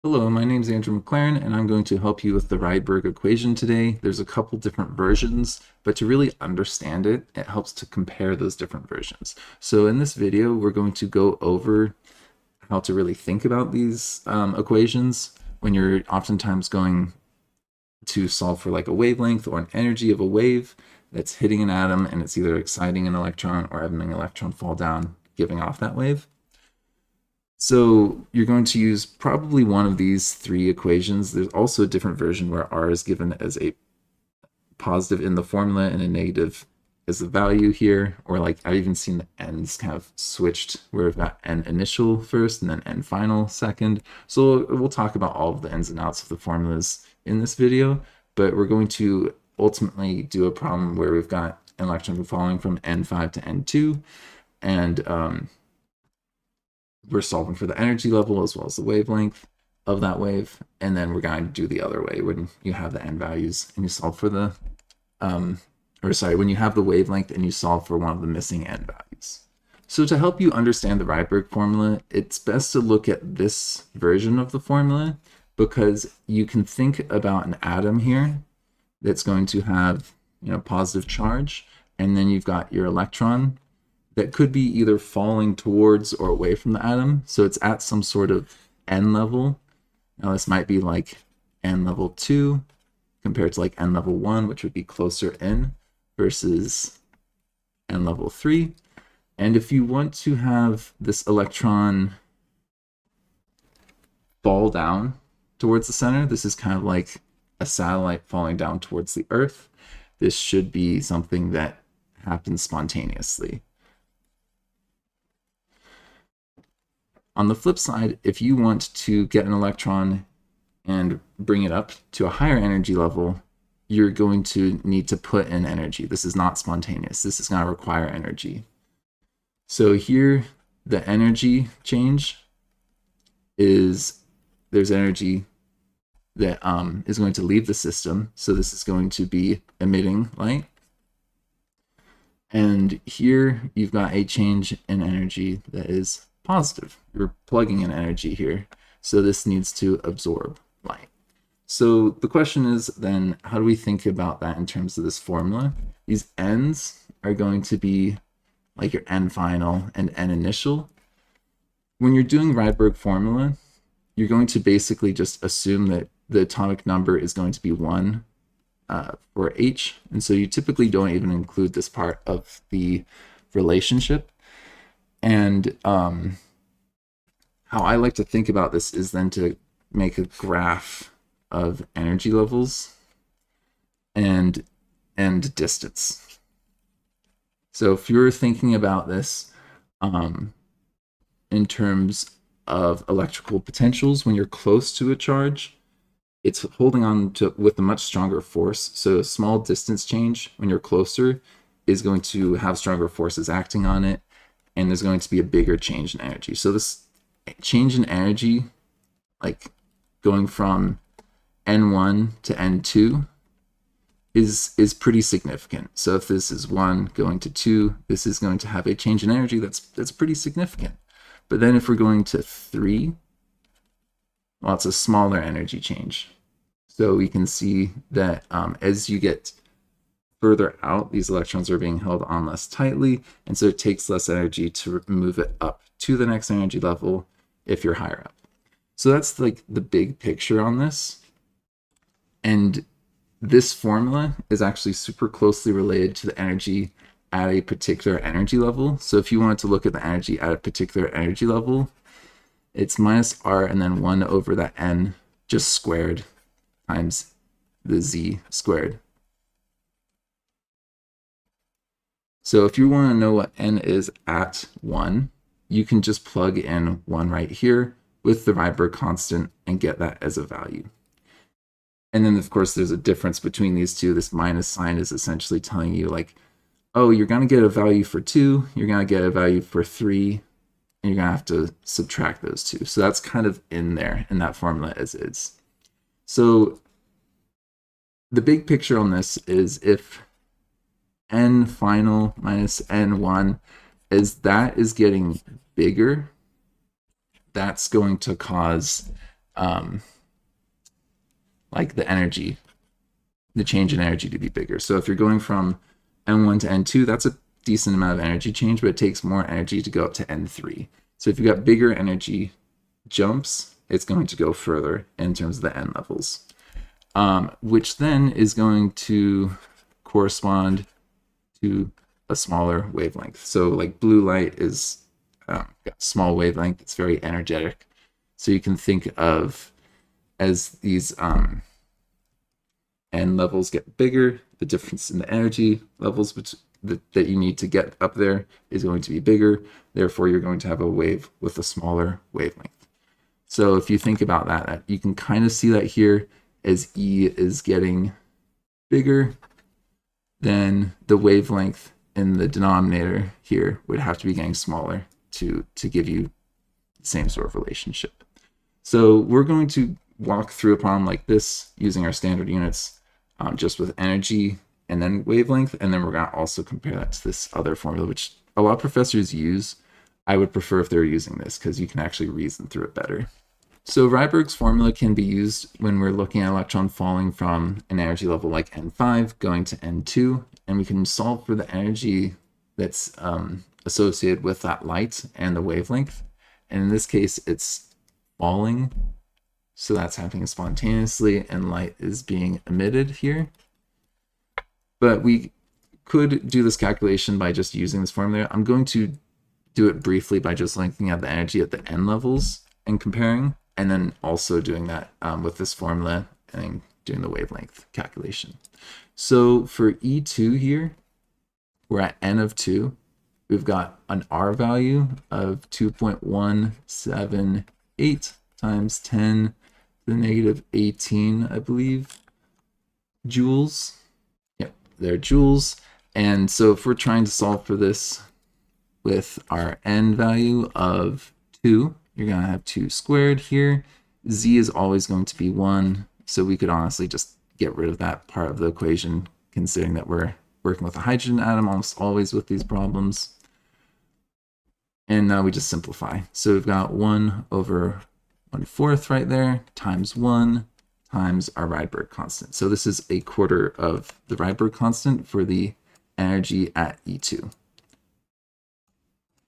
Hello, my name is Andrew McLaren, and I'm going to help you with the Rydberg equation today. There's a couple different versions, but to really understand it, it helps to compare those different versions. So in this video, we're going to go over how to really think about these equations when you're oftentimes going to solve for like a wavelength or an energy of a wave that's hitting an atom, and it's either exciting an electron or having an electron fall down, giving off that wave. So you're going to use probably one of these three equations. There's also a different version where r is given as a positive in the formula and a negative as the value here, or like I've even seen the n's kind of switched where we've got n initial first and then n final second. So we'll talk about all of the ins and outs of the formulas in this video, but we're going to ultimately do a problem where we've got an electron falling from n5 to n2, and we're solving for the energy level as well as the wavelength of that wave, and then we're going to do the other way when you have the n values and you solve for the when you have the wavelength and you solve for one of the missing n values. So to help you understand the Rydberg formula, it's best to look at this version of the formula, because you can think about an atom here that's going to have positive charge, and then you've got your electron that could be either falling towards or away from the atom. So it's at some sort of n level. Now this might be like n level 2 compared to like n level 1, which would be closer in, versus n level 3. And if you want to have this electron fall down towards the center, this is kind of like a satellite falling down towards the Earth. This should be something that happens spontaneously. On the flip side, if you want to get an electron and bring it up to a higher energy level, you're going to need to put in energy. This is not spontaneous. This is going to require energy. So here, the energy change is there's energy that is going to leave the system. So this is going to be emitting light. And here you've got a change in energy that is positive. You're plugging in energy here. So this needs to absorb light. So the question is then, how do we think about that in terms of this formula? These n's are going to be like your n final and n initial. When you're doing Rydberg formula, you're going to basically just assume that the atomic number is going to be 1 for H. And so you typically don't even include this part of the relationship. And how I like to think about this is then to make a graph of energy levels and distance. So if you're thinking about this in terms of electrical potentials, when you're close to a charge, it's holding on to with a much stronger force. So a small distance change when you're closer is going to have stronger forces acting on it, and there's going to be a bigger change in energy. So this change in energy, like going from N1 to N2, is pretty significant. So if this is 1 going to 2, this is going to have a change in energy that's pretty significant. But then if we're going to 3, well, it's a smaller energy change. So we can see that as you get further out, these electrons are being held on less tightly, and so it takes less energy to move it up to the next energy level if you're higher up. So that's like the big picture on this. And this formula is actually super closely related to the energy at a particular energy level. So if you wanted to look at the energy at a particular energy level, it's minus r and then 1 over that n just squared times the z squared. So if you want to know what n is at 1, you can just plug in 1 right here with the Rydberg constant and get that as a value. And then, of course, there's a difference between these two. This minus sign is essentially telling you, like, oh, you're going to get a value for 2, you're going to get a value for 3, and you're going to have to subtract those two. So that's kind of in there in that formula as is. So the big picture on this is if n final minus n1, as that is getting bigger, that's going to cause like the energy, the change in energy to be bigger. So if you're going from N1 to N2, that's a decent amount of energy change, but it takes more energy to go up to N3. So if you've got bigger energy jumps, it's going to go further in terms of the N levels, which then is going to correspond to a smaller wavelength. So like blue light is small wavelength, it's very energetic. So you can think of as these N levels get bigger, the difference in the energy levels that you need to get up there is going to be bigger. Therefore, you're going to have a wave with a smaller wavelength. So if you think about that, you can kind of see that here as E is getting bigger, then the wavelength in the denominator here would have to be getting smaller to give you the same sort of relationship. So we're going to walk through a problem like this using our standard units, just with energy and then wavelength, and then we're going to also compare that to this other formula, which a lot of professors use. I would prefer if they were using this because you can actually reason through it better. So Rydberg's formula can be used when we're looking at an electron falling from an energy level like N5 going to N2, and we can solve for the energy that's associated with that light and the wavelength. And in this case, it's falling, so that's happening spontaneously, and light is being emitted here. But we could do this calculation by just using this formula. I'm going to do it briefly by just looking at the energy at the N levels and comparing, and then also doing that with this formula and doing the wavelength calculation. So for E2 here, we're at N of 2. We've got an R value of 2.178 times 10 to the negative 18, I believe, joules. Yep, they're joules. And so if we're trying to solve for this with our N value of 2, you're going to have 2 squared here. Z is always going to be 1, so we could honestly just get rid of that part of the equation, considering that we're working with a hydrogen atom almost always with these problems. And now we just simplify. So we've got 1 over 1/4 right there, times 1 times our Rydberg constant. So this is a quarter of the Rydberg constant for the energy at E2.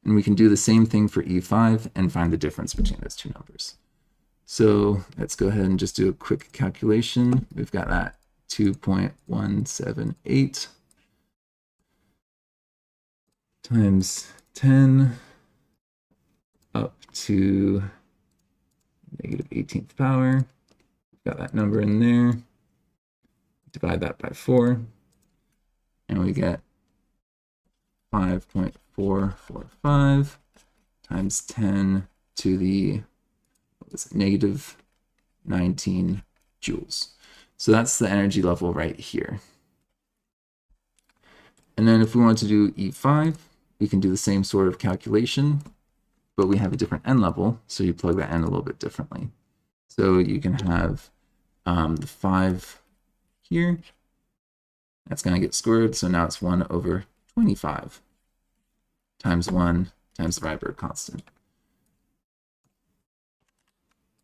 And we can do the same thing for E5 and find the difference between those two numbers. So let's go ahead and just do a quick calculation. We've got that 2.178 times 10 up to negative 18th power. Got that number in there. Divide that by 4, and we get 5.445 times 10 to the negative 19 joules. So that's the energy level right here. And then if we want to do E5, we can do the same sort of calculation, but we have a different N level, so you plug that in a little bit differently. So you can have the 5 here. That's going to get squared, so now it's 1 over 25 times 1 times the Rydberg constant.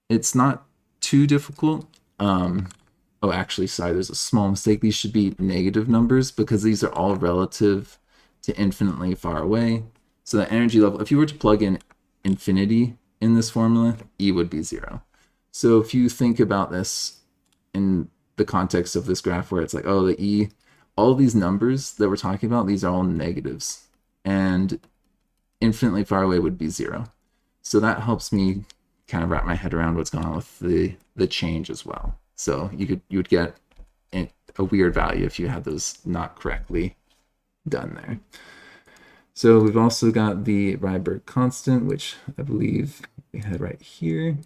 It's not too difficult. Oh, actually, sorry, there's a small mistake. These should be negative numbers because these are all relative to infinitely far away. So the energy level, if you were to plug in infinity in this formula, E would be 0. So if you think about this in the context of this graph where it's like, oh, the E, all these numbers that we're talking about, these are all negatives, and infinitely far away would be 0. So that helps me kind of wrap my head around what's going on with the change as well. So you would get a weird value if you had those not correctly done there. So we've also got the Rydberg constant, which I believe we had right here.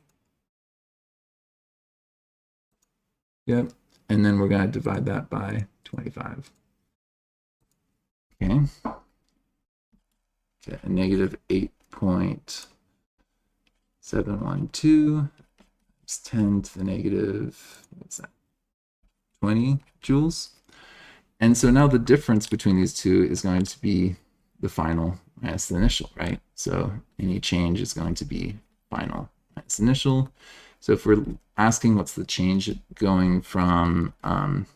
Yep, and then we're going to divide that by 25. Okay. Get a negative 8.712 times 10 to the negative, what's that, 20 joules. And so now the difference between these two is going to be the final minus the initial, right? So any change is going to be final minus initial. So if we're asking what's the change going from 5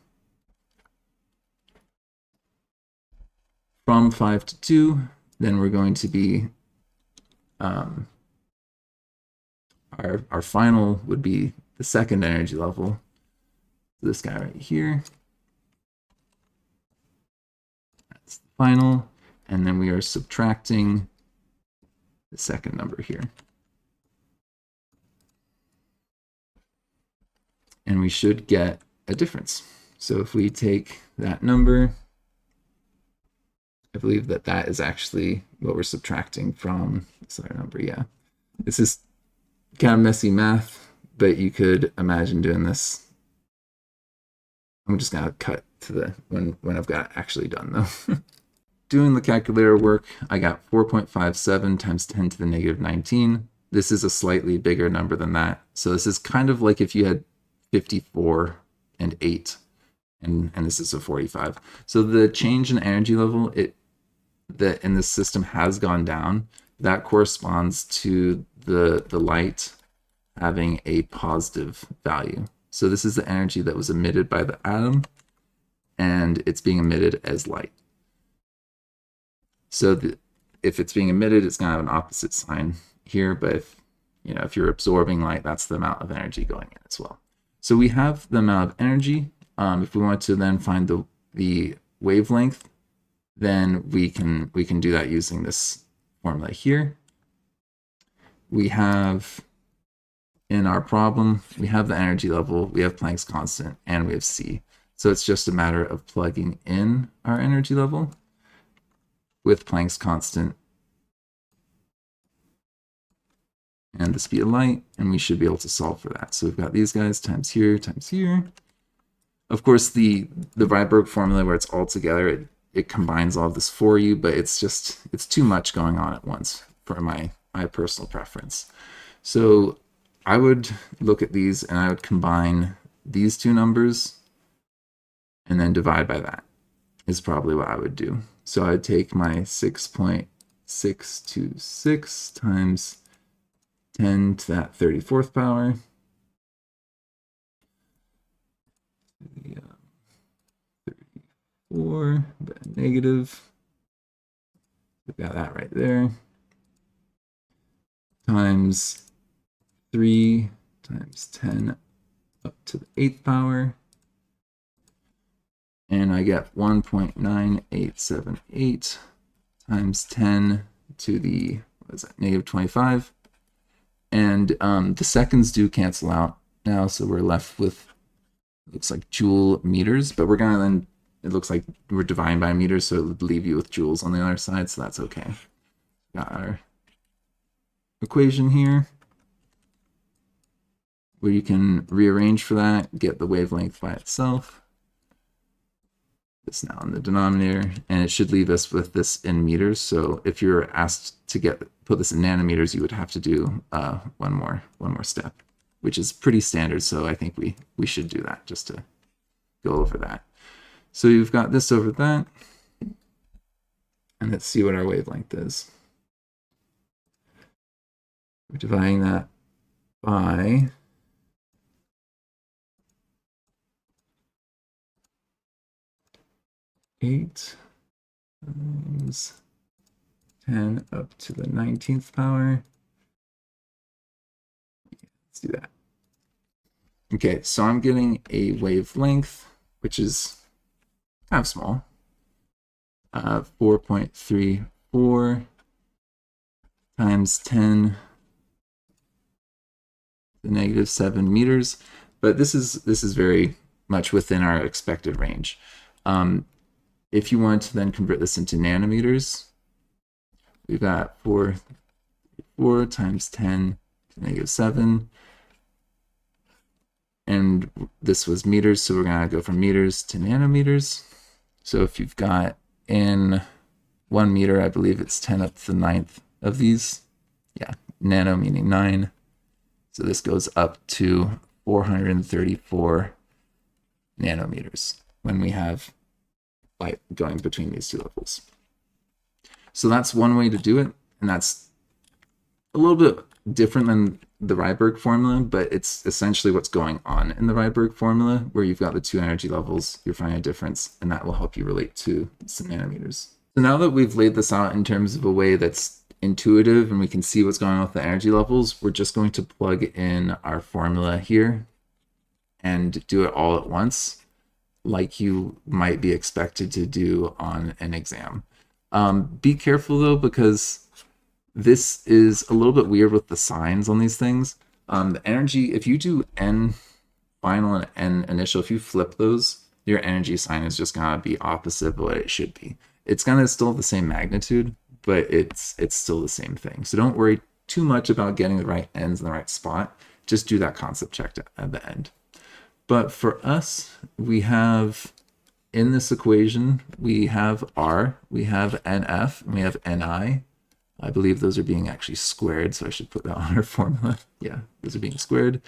to 2, then we're going to be our final would be the second energy level, this guy right here. That's the final, and then we are subtracting the second number here. And we should get a difference. So if we take that number, I believe that that is actually what we're subtracting from this other number. Yeah, this is kind of messy math, but you could imagine doing this. I'm just gonna cut to the when I've got it actually done though. Doing the calculator work, I got 4.57 times 10 to the negative 19. This is a slightly bigger number than that. So this is kind of like if you had 54 and 8, and this is a 45. So the change in energy level that in this system has gone down. That corresponds to the light having a positive value. So this is the energy that was emitted by the atom, and it's being emitted as light. So if it's being emitted, it's going to have an opposite sign here, but if you're absorbing light, that's the amount of energy going in as well. So we have the amount of energy. If we want to then find the wavelength, then we can do that using this formula here. We have in our problem, we have the energy level, we have Planck's constant, and we have C. So it's just a matter of plugging in our energy level with Planck's constant and the speed of light, and we should be able to solve for that. So we've got these guys times here, times here. Of course, the Rydberg formula where it's all together, it combines all of this for you, but it's too much going on at once for my personal preference. So I would look at these and I would combine these two numbers and then divide by that is probably what I would do. So I'd take my 6.626 times 10 to that 34th power. The 34, but negative. We've got that right there. Times 3 times 10 up to the 8th power. And I get 1.9878 times 10 to the, what is that, negative 25. And the seconds do cancel out now, so we're left with, it looks like joule meters, but we're gonna then, it looks like we're dividing by meters, so it would leave you with joules on the other side, so that's okay. Got our equation here, where you can rearrange for that, get the wavelength by itself. This now in the denominator, and it should leave us with this in meters. So if you're asked to put this in nanometers, you would have to do one more step, which is pretty standard. So I think we should do that just to go over that. So you've got this over that, and let's see what our wavelength is. We're dividing that by 8 times 10 up to the 19th power. Let's do that. Okay, so I'm getting a wavelength, which is kind of small. 4.34 times 10 to the negative 7 meters. But this is very much within our expected range. If you want to then convert this into nanometers, we've got 4 times 10 to the negative 7. And this was meters, so we're going to go from meters to nanometers. So if you've got in 1 meter, I believe it's 10 up to the 9th of these. Yeah, nano meaning 9. So this goes up to 434 nanometers when we have light going between these two levels. So that's one way to do it, and that's a little bit different than the Rydberg formula, but it's essentially what's going on in the Rydberg formula, where you've got the two energy levels, you're finding a difference, and that will help you relate to some nanometers. So now that we've laid this out in terms of a way that's intuitive and we can see what's going on with the energy levels, we're just going to plug in our formula here and do it all at once, like you might be expected to do on an exam. Be careful though, because this is a little bit weird with the signs on these things. The energy, if you do N final and N initial, if you flip those, your energy sign is just gonna be opposite of what it should be. It's gonna still have the same magnitude, but it's still the same thing. So don't worry too much about getting the right ends in the right spot. Just do that concept check at the end. But for us, we have in this equation, we have R, we have NF, and we have NI. I believe those are being actually squared, so I should put that on our formula. Yeah, those are being squared.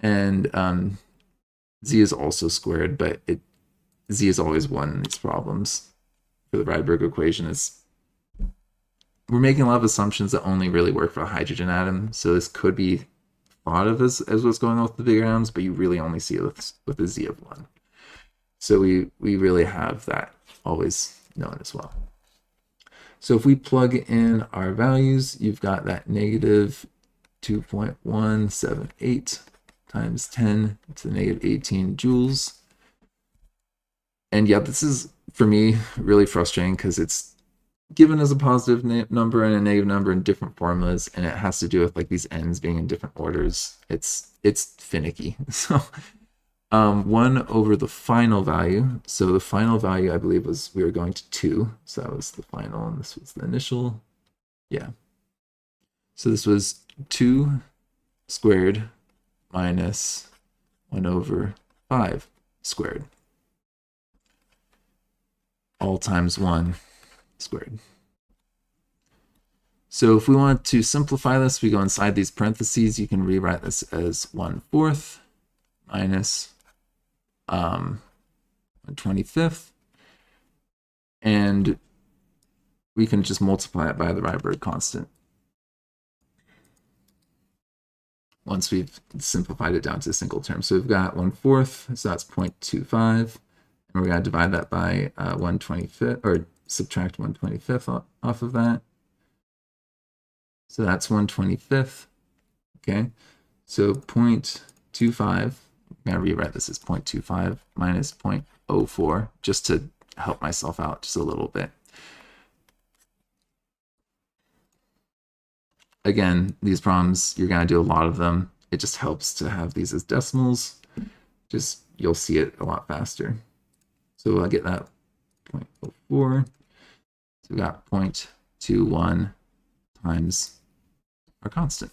And Z is also squared, but Z is always 1 in these problems. For the Rydberg equation, we're making a lot of assumptions that only really work for a hydrogen atom, so this could be thought of as what's going on with the bigger atoms, but you really only see it with a Z of 1. So we really have that always known as well. So if we plug in our values, you've got that negative 2.178 times 10 to the negative 18 joules. And yeah, this is, for me, really frustrating because it's given as a positive number and a negative number in different formulas, and it has to do with like these n's being in different orders. It's finicky. So 1 over the final value. So the final value, I believe, was we were going to 2. So that was the final, and this was the initial. Yeah. So this was 2 squared minus 1 over 5 squared. All times 1 squared. So if we want to simplify this, we go inside these parentheses. You can rewrite this as 1/4 minus 1/25, and we can just multiply it by the Rydberg constant once we've simplified it down to a single term. So we've got 1/4, so that's 0.25, and we're going to divide that by 1/25, or subtract 1/25 off of that. So that's 1/25. Okay, so 0.25. I'm going to rewrite this as 0.25 minus 0.04, just to help myself out just a little bit. Again, these problems, you're going to do a lot of them. It just helps to have these as decimals. Just, you'll see it a lot faster. So I'll get that 0.04. So we got 0.21 times our constant.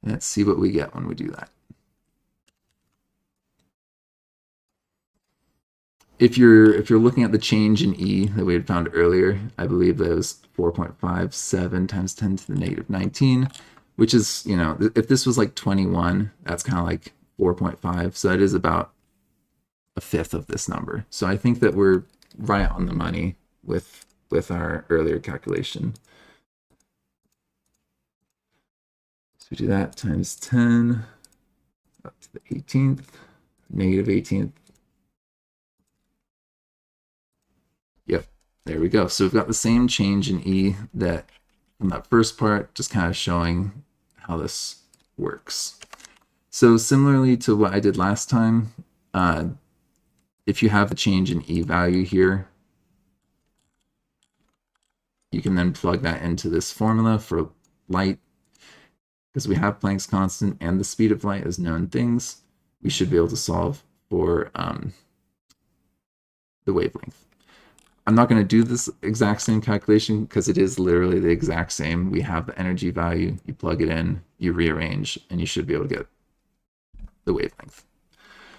Let's see what we get when we do that. If you're looking at the change in E that we had found earlier, I believe that was 4.57 times 10 to the negative 19, which is, you know, if this was like 21, that's kind of like 4.5. So that is about 1/5 of this number. So I think that we're right on the money with our earlier calculation. So we do that times 10 up to the 18th, negative 18th. Yep, there we go. So we've got the same change in E that from that first part, just kind of showing how this works. So similarly to what I did last time, if you have the change in E value here, you can then plug that into this formula for light. Because we have Planck's constant and the speed of light as known things, we should be able to solve for the wavelength. I'm not going to do this exact same calculation because it is literally the exact same. We have the energy value, you plug it in, you rearrange, and you should be able to get the wavelength.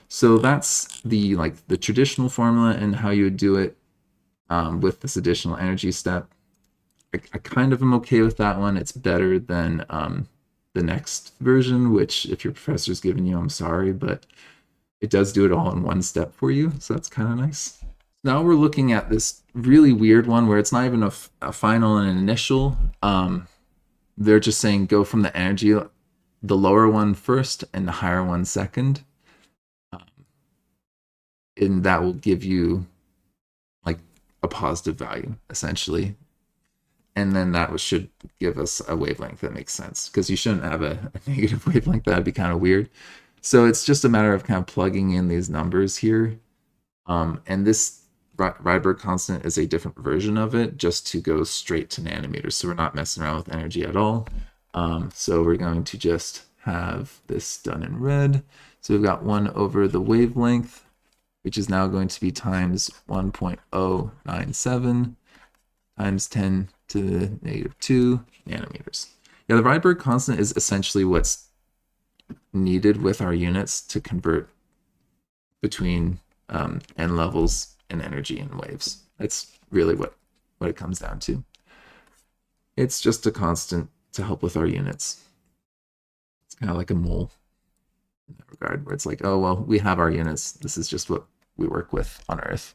So that's the traditional formula and how you would do it with this additional energy step. I kind of am okay with that one. It's better than the next version, which if your professor's given you, I'm sorry, but it does do it all in one step for you. So that's kind of nice. Now we're looking at this really weird one where it's not even a final and an initial. they're just saying go from the energy, the lower one first and the higher one second. And that will give you like a positive value essentially. And then that should give us a wavelength that makes sense, because you shouldn't have a negative wavelength. That'd be kind of weird. So it's just a matter of kind of plugging in these numbers here. And this Rydberg constant is a different version of it, just to go straight to nanometers. So we're not messing around with energy at all. So we're going to just have this done in red. So we've got 1 over the wavelength, which is now going to be times 1.097 times 10 to the -2 nanometers. Yeah, the Rydberg constant is essentially what's needed with our units to convert between n levels and energy and waves. That's really what it comes down to. It's just a constant to help with our units. It's kind of like a mole in that regard, where it's like, oh, well, we have our units. This is just what we work with on Earth,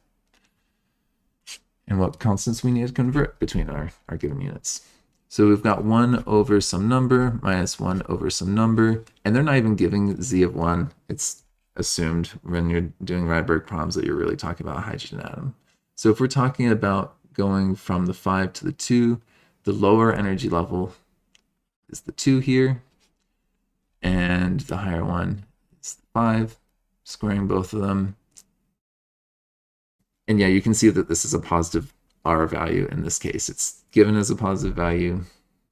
and what constants we need to convert between our given units. So we've got 1 over some number minus 1 over some number, and they're not even giving z of 1. It's assumed when you're doing Rydberg problems that you're really talking about a hydrogen atom. So if we're talking about going from the 5 to the 2, the lower energy level is the 2 here, and the higher one is the 5, squaring both of them. And yeah, you can see that this is a positive R value in this case. It's given as a positive value,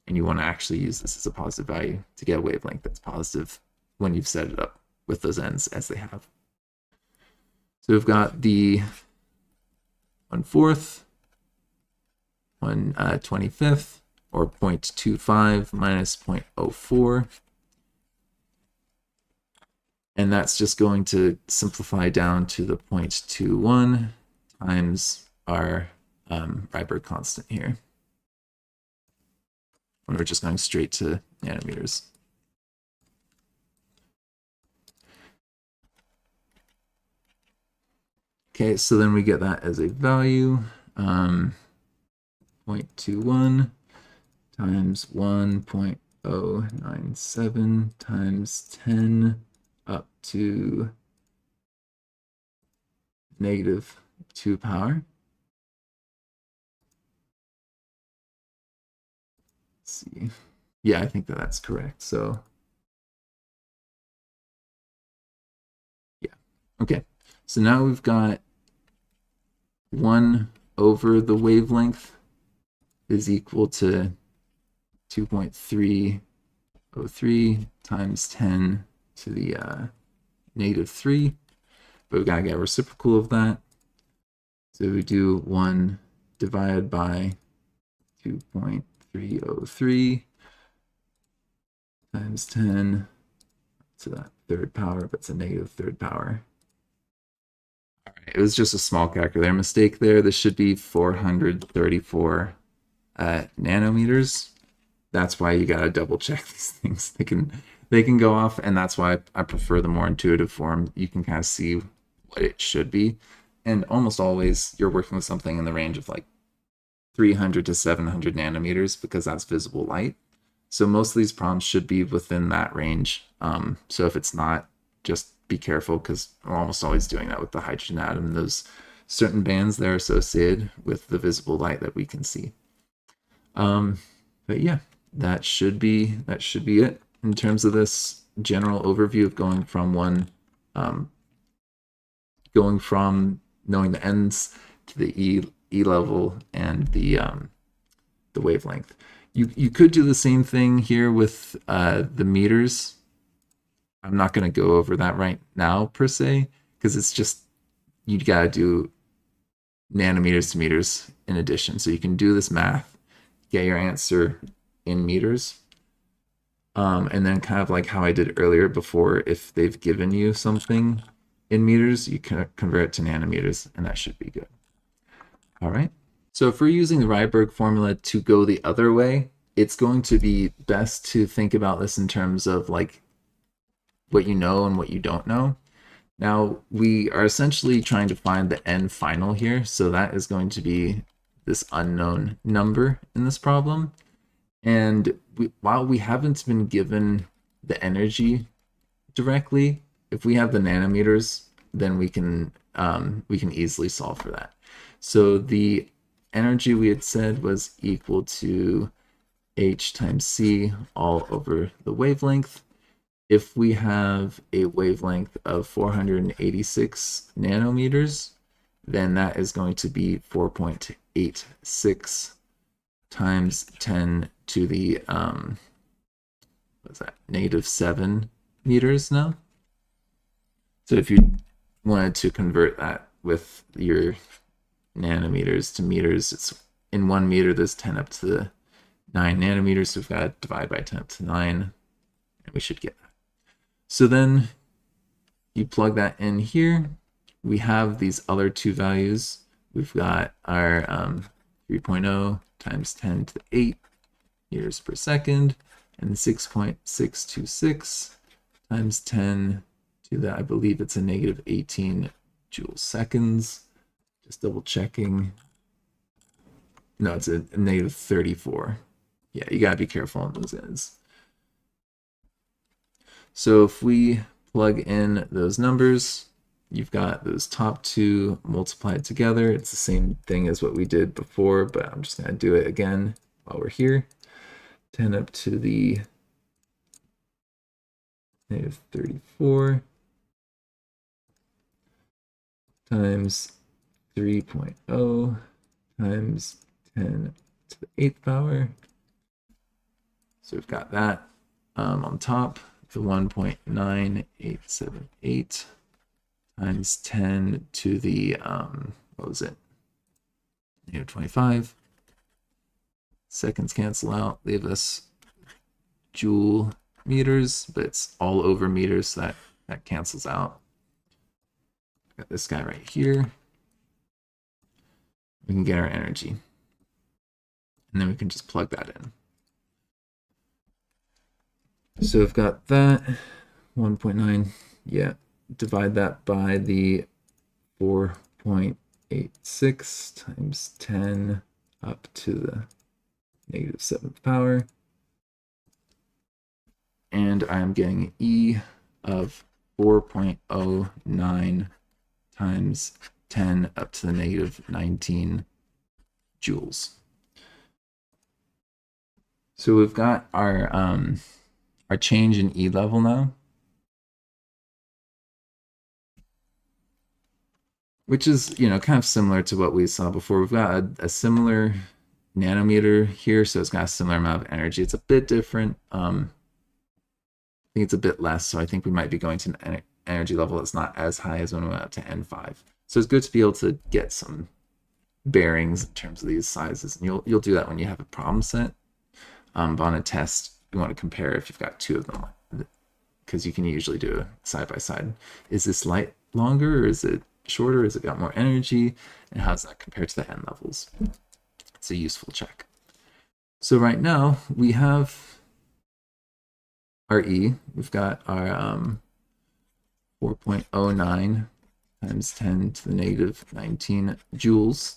and you want to actually use this as a positive value to get a wavelength that's positive when you've set it up with those ends as they have. So we've got the 1/4, 1/25, or 0.25 minus 0.04. And that's just going to simplify down to the 0.21 times our Rydberg constant here, when we're just going straight to nanometers. Okay, so then we get that as a value, 0.21 times 1.097 times 10 up to -2 power. Let's see. Yeah, I think that's correct. So yeah, okay. So now we've got 1 over the wavelength is equal to 2.303 times 10 to the -3, but we've got to get a reciprocal of that. So we do 1 divided by 2.303 times 10 to that 3rd power, but it's a -3rd power. All right, it was just a small calculator mistake there. This should be 434 nanometers. That's why you gotta double check these things. They can go off, and that's why I prefer the more intuitive form. You can kind of see what it should be, and almost always you're working with something in the range of like 300 to 700 nanometers, because that's visible light. So most of these problems should be within that range. So if it's not, just be careful, because we're almost always doing that with the hydrogen atom. Those certain bands that are associated with the visible light that we can see. But yeah, that should be it in terms of this general overview of going from knowing the ends to the E level and the wavelength. You could do the same thing here with the meters. I'm not going to go over that right now per se, because it's just, you got to do nanometers to meters in addition. So you can do this math, get your answer in meters, and then kind of like how I did earlier before, if they've given you something in meters, you can convert it to nanometers, and that should be good. All right. So if we're using the Rydberg formula to go the other way, it's going to be best to think about this in terms of like what you know and what you don't know. Now, we are essentially trying to find the n final here, so that is going to be this unknown number in this problem. And while we haven't been given the energy directly, if we have the nanometers, then we can easily solve for that. So the energy we had said was equal to h times c all over the wavelength. If we have a wavelength of 486 nanometers, then that is going to be 4.86 times 10 to the what's that, -7 meters now. So if you wanted to convert that with your nanometers to meters, it's in 1 meter, there's 10 up to the 9 nanometers, so we've got to divide by 10 up to 9, and we should get that. So then you plug that in here. We have these other two values. We've got our 3.0 times 10 to the 8 meters per second, and 6.626 times 10 to the, I believe it's a -18 joule seconds. Just double checking. No, it's a -34. Yeah, you gotta be careful on those ends. So if we plug in those numbers, you've got those top two multiplied together. It's the same thing as what we did before, but I'm just gonna do it again while we're here. 10 up to the -34 times 3.0 times 10 to the 8th power. So we've got that on top, the 1.9878 times 10 to the, what was it, -25. Seconds cancel out, leave us joule meters, but it's all over meters, so that cancels out. Got this guy right here. We can get our energy. And then we can just plug that in. So we've got that 1.9, yeah, divide that by the 4.86 times 10 up to the -7th power. And I'm getting E of 4.09 times 10 up to the -19 joules. So we've got our change in E level now, which is, you know, kind of similar to what we saw before. We've got a similar nanometer here, so it's got a similar amount of energy. It's a bit different. I think it's a bit less, so I think we might be going to an energy level that's not as high as when we went up to N5. So it's good to be able to get some bearings in terms of these sizes, and you'll do that when you have a problem set. But on a test, you want to compare if you've got two of them, because you can usually do a side by side. Is this light longer, or is it shorter? Has it got more energy? And how does that compare to the N levels? It's a useful check. So right now we have our E. We've got our 4.09 times 10 to the -19 joules,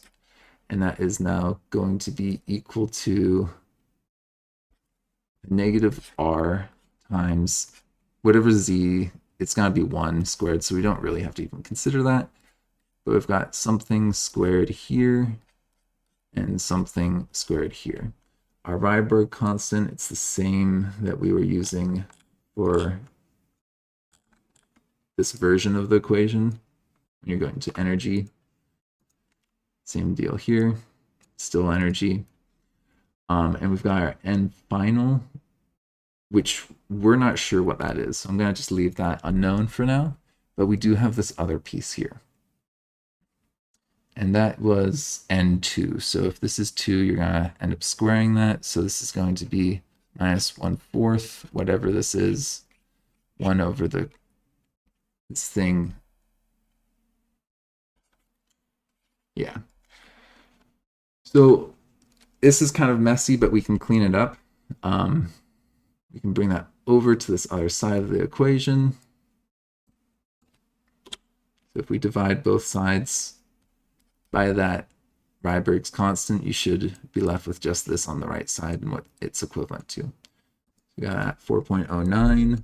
and that is now going to be equal to -R times whatever Z. It's going to be 1 squared, so we don't really have to even consider that. But we've got something squared here and something squared here. Our Rydberg constant, it's the same that we were using for this version of the equation. When you're going to energy, same deal here, still energy. And we've got our N final, which we're not sure what that is. So I'm going to just leave that unknown for now. But we do have this other piece here. And that was N2. So if this is 2, you're going to end up squaring that. So this is going to be -1/4, whatever this is, 1 over this thing. Yeah. So this is kind of messy, but we can clean it up. We can bring that over to this other side of the equation. So if we divide both sides by that Rydberg's constant, you should be left with just this on the right side and what it's equivalent to. We got 4.09.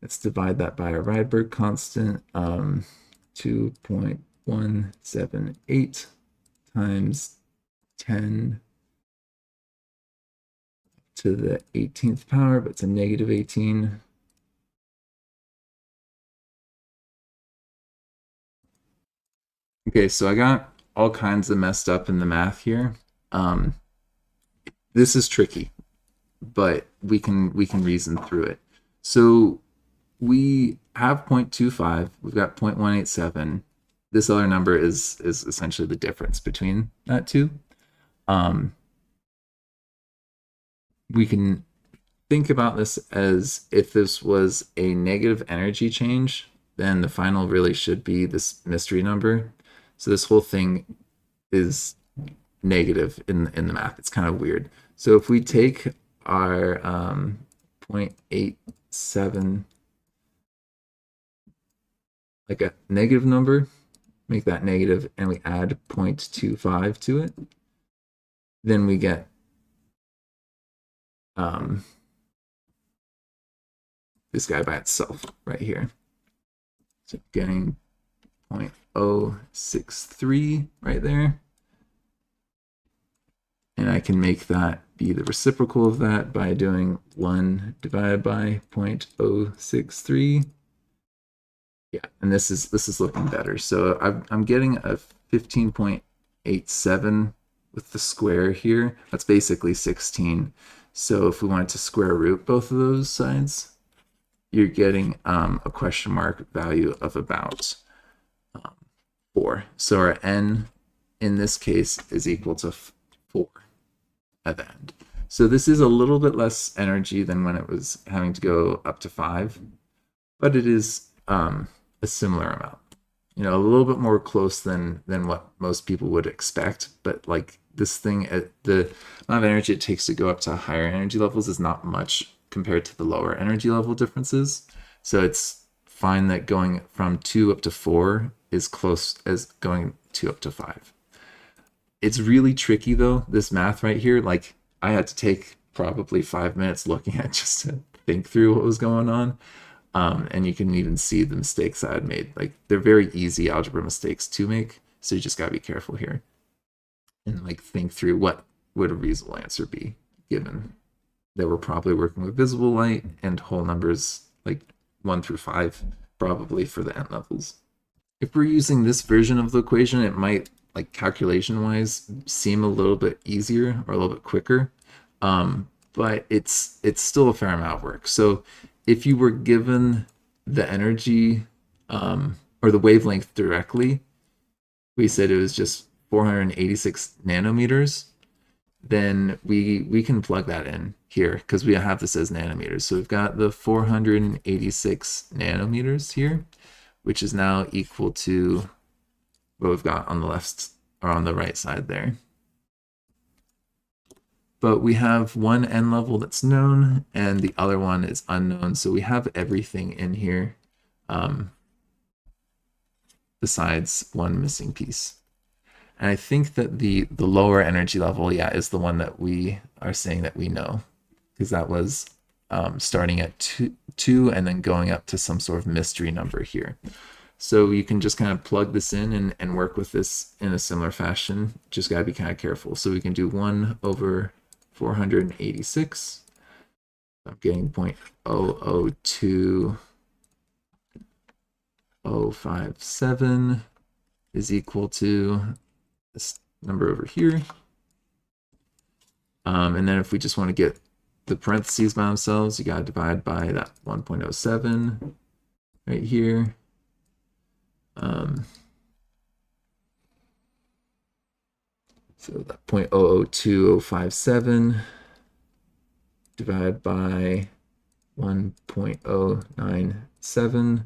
Let's divide that by our Rydberg constant. 2.178 times 10 to the 18th power, but it's a negative 18. Okay, so I got all kinds of messed up in the math here. This is tricky, but we can reason through it. So we have 0.25, we've got 0.187. This other number is essentially the difference between that two. We can think about this as if this was a negative energy change, then the final really should be this mystery number. So this whole thing is negative in the math. It's kind of weird. So if we take our 0.87, like a negative number, make that negative, and we add 0.25 to it, then we get this guy by itself right here. So getting 0.063 right there. And I can make that be the reciprocal of that by doing 1 divided by 0.063. Yeah, and this is looking better. So I'm getting a 15.87 with the square here. That's basically 16. So if we wanted to square root both of those sides, you're getting a question mark value of about 4. So our n in this case is equal to 4 at the end. So this is a little bit less energy than when it was having to go up to 5, but it is a similar amount. You know, a little bit more close than what most people would expect, but like this thing, the amount of energy it takes to go up to higher energy levels is not much compared to the lower energy level differences. So it's fine that going from 2 up to 4 is close as going 2 up to 5. It's really tricky though, this math right here. Like I had to take probably 5 minutes looking at just to think through what was going on. And you can even see the mistakes I had made. Like they're very easy algebra mistakes to make. So you just gotta be careful here and like think through what would a reasonable answer be given that we're probably working with visible light and whole numbers like 1 through 5 probably for the n levels. If we're using this version of the equation, it might, like calculation wise, seem a little bit easier or a little bit quicker, but it's still a fair amount of work. So if you were given the energy or the wavelength directly, we said it was just 486 nanometers, then we can plug that in here because we have this as nanometers. So we've got the 486 nanometers here, which is now equal to what we've got on the left or on the right side there. But we have one n level that's known and the other one is unknown. So we have everything in here besides one missing piece. And I think that the lower energy level, yeah, is the one that we are saying that we know, because that was starting at 2 and then going up to some sort of mystery number here. So you can just kind of plug this in and work with this in a similar fashion. Just got to be kind of careful. So we can do 1 over 486. I'm getting 0.002057 is equal to this number over here. And then if we just want to get the parentheses by themselves, you got to divide by that 1.07 right here. So that 0.002057 divided by 1.097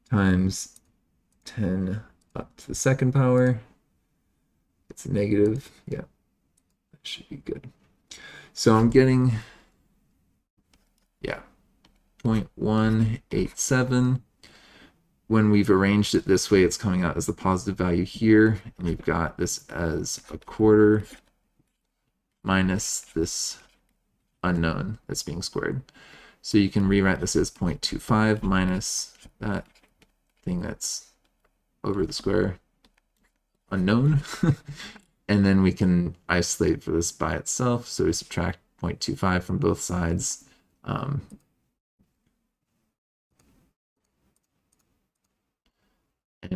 times 10 up to the second power. It's a negative. Yeah, that should be good. So I'm getting, yeah, 0.187. when we've arranged it this way, it's coming out as the positive value here, and you've got this as a quarter minus this unknown that's being squared. So you can rewrite this as 0.25 minus that thing that's over the square unknown. And then we can isolate for this by itself. So we subtract 0.25 from both sides. And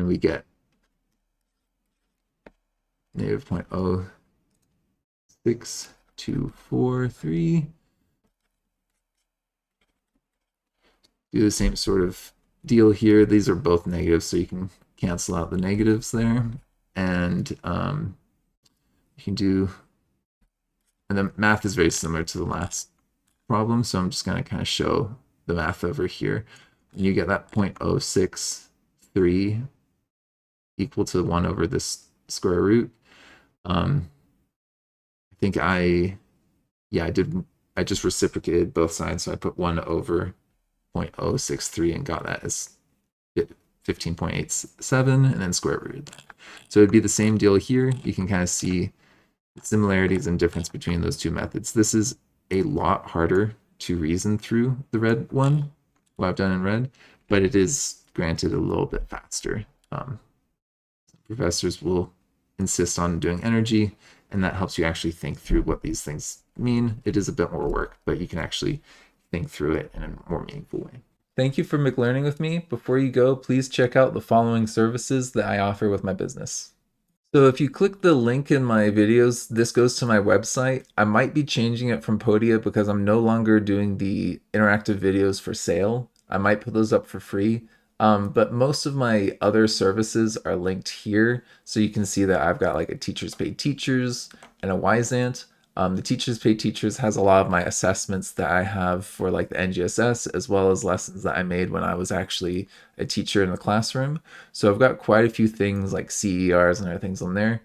we get negative 0.06243. Do the same sort of deal here. These are both negatives, so you can cancel out the negatives there. And you can do, and the math is very similar to the last problem, so I'm just going to kind of show the math over here. And you get that 0.063 equal to 1 over this square root. I think I just reciprocated both sides, so I put 1 over 0.063 and got that as 15.87 and then square rooted that. So it'd be the same deal here. You can kind of see similarities and difference between those two methods. This is a lot harder to reason through the red one, what I've done in red, but it is granted a little bit faster. Professors will insist on doing energy, and that helps you actually think through what these things mean. It is a bit more work, but you can actually think through it in a more meaningful way. Thank you for McLearning with me. Before you go, please check out the following services that I offer with my business. So if you click the link in my videos, this goes to my website. I might be changing it from Podia because I'm no longer doing the interactive videos for sale. I might put those up for free. But most of my other services are linked here. So you can see that I've got like a Teachers Pay Teachers and a Wyzant. The Teachers Pay Teachers has a lot of my assessments that I have for like the NGSS, as well as lessons that I made when I was actually a teacher in the classroom. So I've got quite a few things like CERs and other things on there.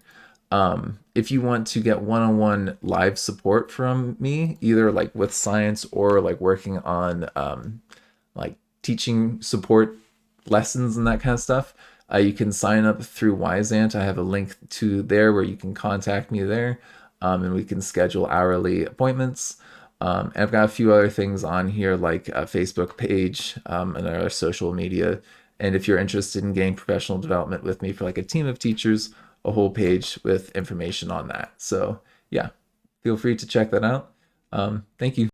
If you want to get one-on-one live support from me, either like with science or like working on like teaching support lessons and that kind of stuff, you can sign up through Wyzant. I have a link to there where you can contact me there. And we can schedule hourly appointments. And I've got a few other things on here like a Facebook page and other social media. And if you're interested in getting professional development with me for like a team of teachers, a whole page with information on that. So yeah, feel free to check that out. Thank you.